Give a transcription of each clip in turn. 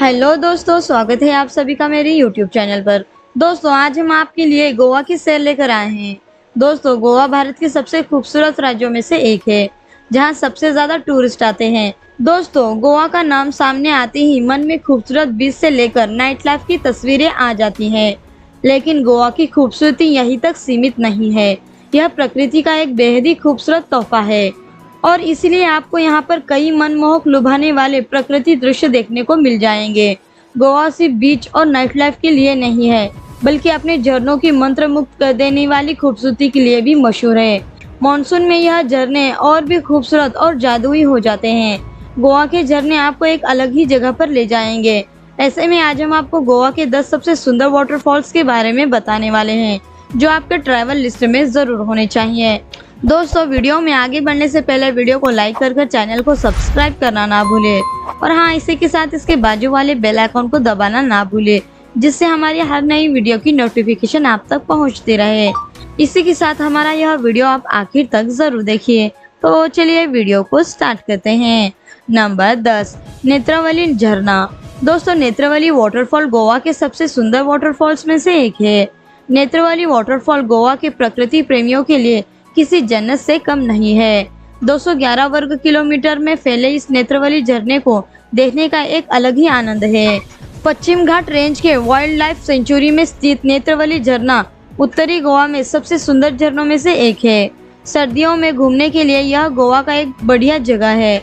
Hello दोस्तों, स्वागत है आप सभी का मेरे YouTube चैनल पर। दोस्तों, आज हम आपके लिए गोवा की सैर लेकर आए हैं। दोस्तों, गोवा भारत के सबसे खूबसूरत राज्यों में से एक है, जहां सबसे ज्यादा टूरिस्ट आते हैं। दोस्तों, गोवा का नाम सामने आते ही मन में खूबसूरत बीच से लेकर नाइट लाइफ की तस्वीरें आ जाती हैं। लेकिन गोवा की खूबसूरती यहीं तक सीमित नहीं है। यह प्रकृति का एक बेहद ही खूबसूरत तोहफा है और इसलिए आपको यहाँ पर कई मनमोहक लुभाने वाले प्रकृति दृश्य देखने को मिल जाएंगे। गोवा सिर्फ बीच और नाइट लाइफ के लिए नहीं है, बल्कि अपने झरनों की मंत्र मुक्त कर देने वाली खूबसूरती के लिए भी मशहूर है। मानसून में यह झरने और भी खूबसूरत और जादुई हो जाते हैं। गोवा के झरने आपको एक अलग ही जगह पर ले जाएंगे। ऐसे में आज हम आपको गोवा के 10 सबसे सुंदर वाटरफॉल्स के बारे में बताने वाले हैं, जो आपके ट्रैवल लिस्ट में जरूर होने चाहिए। दोस्तों, वीडियो में आगे बढ़ने से पहले वीडियो को लाइक कर चैनल को सब्सक्राइब करना ना भूले और हाँ, इसी के साथ इसके बाजू वाले बेल आइकन को दबाना ना भूले, जिससे हमारी हर नई वीडियो की नोटिफिकेशन आप तक पहुंचती रहे। इसी के साथ हमारा यह वीडियो आप आखिर तक जरूर देखिए। तो चलिए वीडियो को स्टार्ट करते हैं। नंबर 10, नेत्रावली झरना। दोस्तों, नेत्रावली वाटरफॉल गोवा के सबसे सुंदर वाटरफॉल्स में से एक है। नेत्रावली वाटरफॉल गोवा के प्रकृति प्रेमियों के लिए किसी जन्नत से कम नहीं है। 211 वर्ग किलोमीटर में फैले इस नेत्रावली झरने को देखने का एक अलग ही आनंद है। पश्चिम घाट रेंज के वाइल्ड लाइफ सेंचुरी में स्थित नेत्रावली झरना उत्तरी गोवा में सबसे सुंदर झरनों में से एक है। सर्दियों में घूमने के लिए यह गोवा का एक बढ़िया जगह है।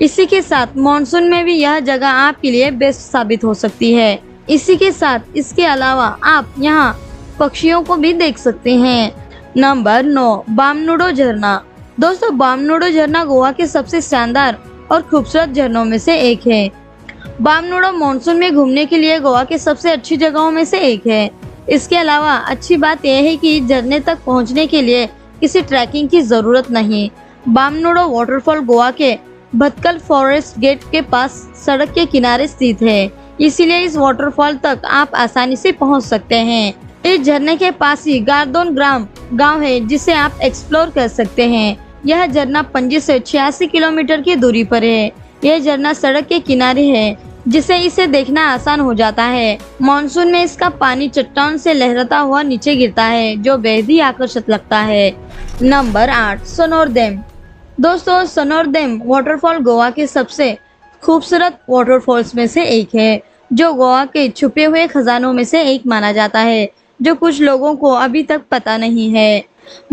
इसी के साथ मानसून में भी यह जगह आपके लिए बेस्ट साबित हो सकती है। इसी के साथ इसके अलावा आप यहाँ पक्षियों को भी देख सकते हैं। नंबर 9, बामनुडो झरना। दोस्तों, बामनुडो झरना गोवा के सबसे शानदार और खूबसूरत झरनों में से एक है। बामनुडो मानसून में घूमने के लिए गोवा के सबसे अच्छी जगहों में से एक है। इसके अलावा अच्छी बात यह है कि झरने तक पहुंचने के लिए किसी ट्रैकिंग की जरूरत नहीं। बामनुडो वाटरफॉल गोवा के भटकल फॉरेस्ट गेट के पास सड़क के किनारे स्थित है, इसीलिए इस वाटरफॉल तक आप आसानी से पहुंच सकते हैं। इस झरने के पास ही गार्दोन ग्राम गांव है, जिसे आप एक्सप्लोर कर सकते हैं। यह झरना पणजी से 86 किलोमीटर की दूरी पर है। यह झरना सड़क के किनारे है, जिससे इसे देखना आसान हो जाता है। मानसून में इसका पानी चट्टान से लहराता हुआ नीचे गिरता है, जो बेहद ही आकर्षक लगता है। नंबर 8, सनोरदेम। दोस्तों, सनोरदेम वाटरफॉल गोवा के सबसे खूबसूरत वाटरफॉल्स में से एक है, जो गोवा के छुपे हुए खजानों में से एक माना जाता है, जो कुछ लोगों को अभी तक पता नहीं है।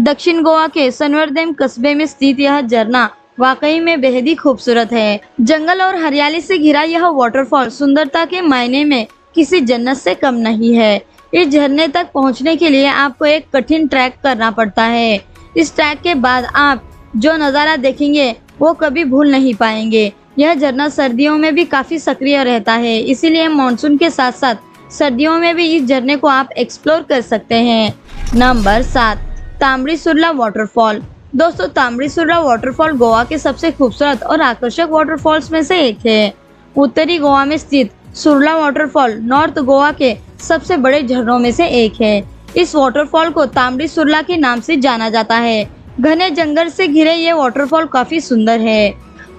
दक्षिण गोवा के सनोरदेम कस्बे में स्थित यह झरना वाकई में बेहद ही खूबसूरत है। जंगल और हरियाली से घिरा यह वाटरफॉल सुंदरता के मायने में किसी जन्नत से कम नहीं है। इस झरने तक पहुंचने के लिए आपको एक कठिन ट्रैक करना पड़ता है। इस ट्रैक के बाद आप जो नज़ारा देखेंगे वो कभी भूल नहीं पाएंगे। यह झरना सर्दियों में भी काफी सक्रिय रहता है, इसीलिए मानसून के साथ साथ सर्दियों में भी इस झरने को आप एक्सप्लोर कर सकते हैं। Number 7, Tambdi Surla waterfall. दोस्तों, तांबड़ी सुरला वाटरफॉल गोवा के सबसे खूबसूरत और आकर्षक वाटरफॉल्स में से एक है। उत्तरी गोवा में स्थित सुरला वाटरफॉल नॉर्थ गोवा के सबसे बड़े झरनों में से एक है। इस वाटरफॉल को तांबड़ी सुरला के नाम से जाना जाता है। घने जंगल से घिरे ये वाटरफॉल काफी सुंदर है।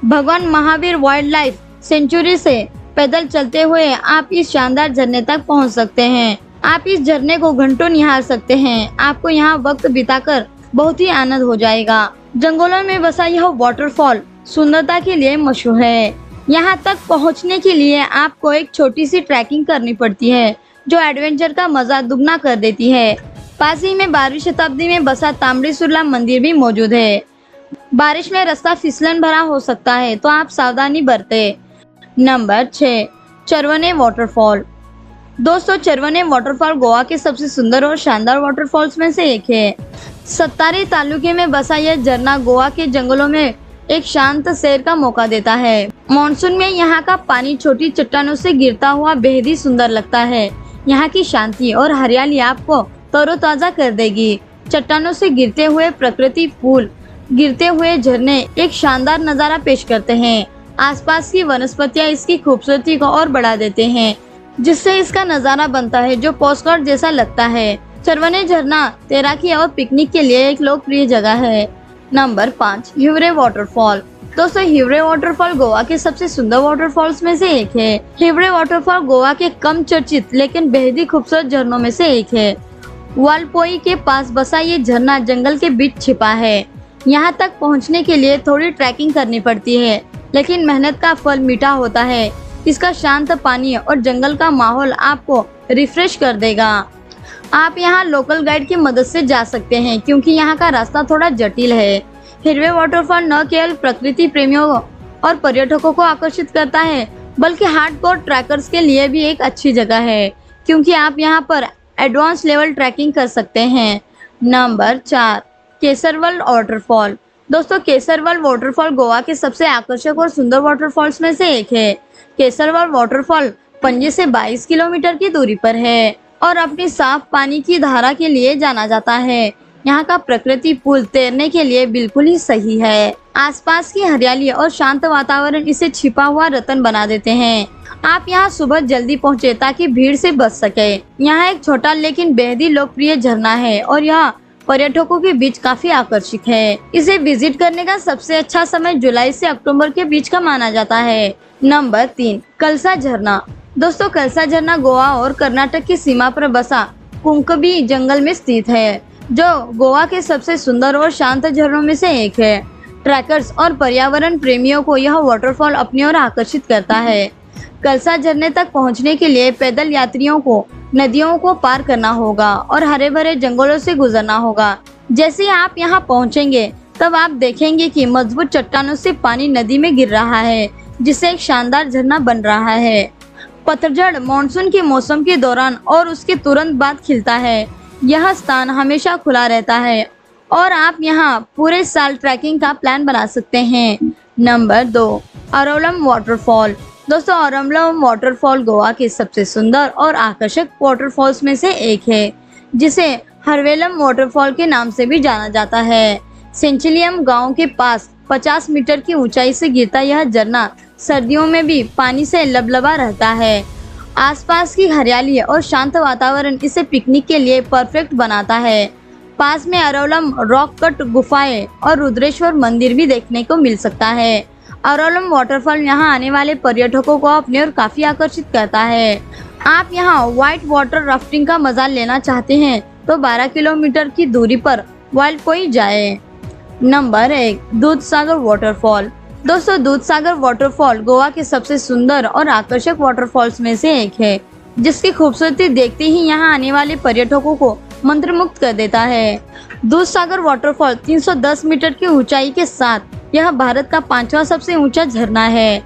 भगवान महावीर वाइल्ड लाइफ सेंचुरी से पैदल चलते हुए आप इस शानदार झरने तक पहुंच सकते हैं। आप इस झरने को घंटों निहार सकते हैं। आपको यहाँ वक्त बिताकर बहुत ही आनंद हो जाएगा। जंगलों में बसा यह वाटरफॉल सुंदरता के लिए मशहूर है। यहाँ तक पहुँचने के लिए आपको एक छोटी सी ट्रैकिंग करनी पड़ती है, जो एडवेंचर का मजा दुगना कर देती है। पास ही में 12वीं शताब्दी में बसा तांबड़ी सुरला मंदिर भी मौजूद है। बारिश में रास्ता फिसलन भरा हो सकता है, तो आप सावधानी बरतें। Number 6, Charavane waterfall. दोस्तों, चरवने वाटरफॉल गोवा के सबसे सुंदर और शानदार वाटरफॉल्स में से एक है। सत्तारी तालुके में बसा यह झरना गोवा के जंगलों में एक शांत सैर का मौका देता है। मानसून में यहाँ का पानी छोटी चट्टानों से गिरता हुआ बेहद ही सुंदर लगता है। यहाँ की शांति और हरियाली आपको तरोताजा कर देगी। चट्टानों से गिरते हुए प्रकृति फूल गिरते हुए झरने एक शानदार नजारा पेश करते हैं। आसपास की वनस्पतियां इसकी खूबसूरती को और बढ़ा देते हैं, जिससे इसका नजारा बनता है जो पोस्टकार्ड जैसा लगता है। चरवने झरना तैराकी और पिकनिक के लिए एक लोकप्रिय जगह है। Number 5, Hivre waterfall. दोस्तों हिवरे वाटरफॉल गोवा के सबसे सुंदर वाटरफॉल्स में से एक है। हिवरे वाटरफॉल गोवा के कम चर्चित लेकिन बेहद ही खूबसूरत झरनों में से एक है। वालपोई के पास बसा ये झरना जंगल के बीच छिपा है। यहाँ तक पहुँचने के लिए थोड़ी ट्रैकिंग करनी पड़ती है, लेकिन मेहनत का फल मीठा होता है। इसका शांत पानी और जंगल का माहौल आपको रिफ्रेश कर देगा। आप यहाँ लोकल गाइड की मदद से जा सकते हैं, क्योंकि यहाँ का रास्ता थोड़ा जटिल है। हिरवे वाटरफॉल न केवल प्रकृति प्रेमियों और पर्यटकों को आकर्षित करता है, बल्कि हार्डकोर ट्रैकर्स के लिए भी एक अच्छी जगह है, क्योंकि आप यहाँ पर एडवांस लेवल ट्रैकिंग कर सकते हैं। Number 4, Kesarval waterfall. दोस्तों केसरवल वाटरफॉल गोवा के सबसे आकर्षक और सुंदर वाटरफॉल्स में से एक है। केसरवल वाटरफॉल पणजी से 22 किलोमीटर की दूरी पर है और अपनी साफ पानी की धारा के लिए जाना जाता है। यहाँ का प्रकृति पुल तैरने के लिए बिल्कुल ही सही है। आसपास की हरियाली और शांत वातावरण इसे छिपा हुआ रत्न बना देते हैं। आप यहाँ सुबह जल्दी पहुँचे ताकि भीड़ से बच सके। यहाँ एक छोटा लेकिन बेहद ही लोकप्रिय झरना है और यह पर्यटकों के बीच काफी आकर्षक है। इसे विजिट करने का सबसे अच्छा समय जुलाई से अक्टूबर के बीच का माना जाता है। नंबर 3, कलसा झरना। दोस्तों कलसा झरना गोवा और कर्नाटक की सीमा पर बसा कुंकबी जंगल में स्थित है, जो गोवा के सबसे सुंदर और शांत झरनों में से एक है। ट्रैकर्स और पर्यावरण प्रेमियों को यह वाटरफॉल अपनी ओर आकर्षित करता है। कलसा झरने तक पहुंचने के लिए पैदल यात्रियों को नदियों को पार करना होगा और हरे भरे जंगलों से गुजरना होगा। जैसे आप यहाँ पहुँचेंगे तब आप देखेंगे कि मजबूत चट्टानों से पानी नदी में गिर रहा है, जिससे एक शानदार झरना बन रहा है। पतझड़ मानसून के मौसम के दौरान और उसके तुरंत बाद खिलता है। यह स्थान हमेशा खुला रहता है और आप यहाँ पूरे साल ट्रैकिंग का प्लान बना सकते हैं। Number 2, Arvalem waterfall. दोस्तों अरोलम वाटरफॉल गोवा के सबसे सुंदर और आकर्षक वाटरफॉल्स में से एक है, जिसे हरवेलम वाटरफॉल के नाम से भी जाना जाता है। सेंचिलियम गांव के पास 50 मीटर की ऊंचाई से गिरता यह झरना सर्दियों में भी पानी से लबलबा रहता है। आसपास की हरियाली और शांत वातावरण इसे पिकनिक के लिए परफेक्ट बनाता है। पास में अरोलम रॉक कट गुफाएं और रुद्रेश्वर मंदिर भी देखने को मिल सकता है। अरोलम वाटरफॉल यहाँ आने वाले पर्यटकों को अपनी ओर काफी आकर्षित करता है। आप यहाँ व्हाइट वाटर राफ्टिंग का मजा लेना चाहते हैं तो 12 किलोमीटर की दूरी पर वालपोई जाए। Number 1, Dudhsagar waterfall. दोस्तों दूधसागर वाटरफॉल गोवा के सबसे सुंदर और आकर्षक वाटरफॉल्स में से एक है, जिसकी खूबसूरती देखते ही यहाँ आने वाले पर्यटकों को मंत्रमुग्ध कर देता है। दूधसागर वाटरफॉल 310 मीटर की ऊंचाई के साथ यह भारत का 5वां सबसे ऊंचा झरना है।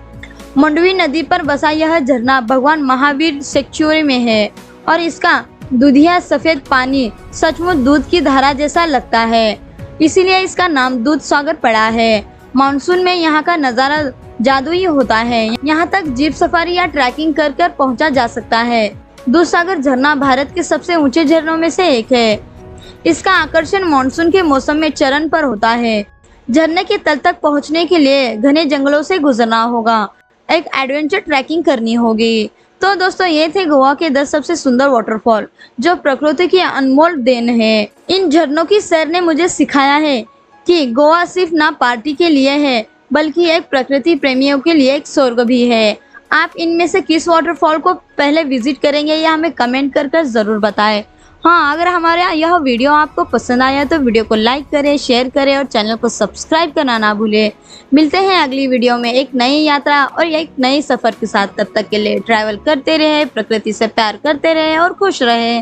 मंडवी नदी पर बसा यह झरना भगवान महावीर सेंचुरी में है और इसका दूधिया सफेद पानी सचमुच दूध की धारा जैसा लगता है, इसीलिए इसका नाम दूधसागर पड़ा है। मानसून में यहाँ का नज़ारा जादुई होता है। यहाँ तक जीप सफारी या ट्रैकिंग कर कर पहुँचा जा सकता है। दूधसागर झरना भारत के सबसे ऊंचे झरनों में से एक है। इसका आकर्षण मानसून के मौसम में चरण पर होता है। झरने के तल तक पहुँचने के लिए घने जंगलों से गुजरना होगा, एक एडवेंचर ट्रैकिंग करनी होगी। तो दोस्तों ये थे गोवा के 10 सबसे सुंदर वाटरफॉल, जो प्रकृति की अनमोल देन है। इन झरनों की सैर ने मुझे सिखाया है कि गोवा सिर्फ ना पार्टी के लिए है, बल्कि एक प्रकृति प्रेमियों के लिए एक स्वर्ग भी है। आप इनमें से किस वाटरफॉल को पहले विजिट करेंगे, यह हमें कमेंट कर जरूर बताएं। हाँ, अगर हमारा यह वीडियो आपको पसंद आया तो वीडियो को लाइक करें, शेयर करें और चैनल को सब्सक्राइब करना ना भूलें। मिलते हैं अगली वीडियो में एक नई यात्रा और एक नए सफर के साथ। तब तक के लिए ट्रैवल करते रहे, प्रकृति से प्यार करते रहे और खुश रहे।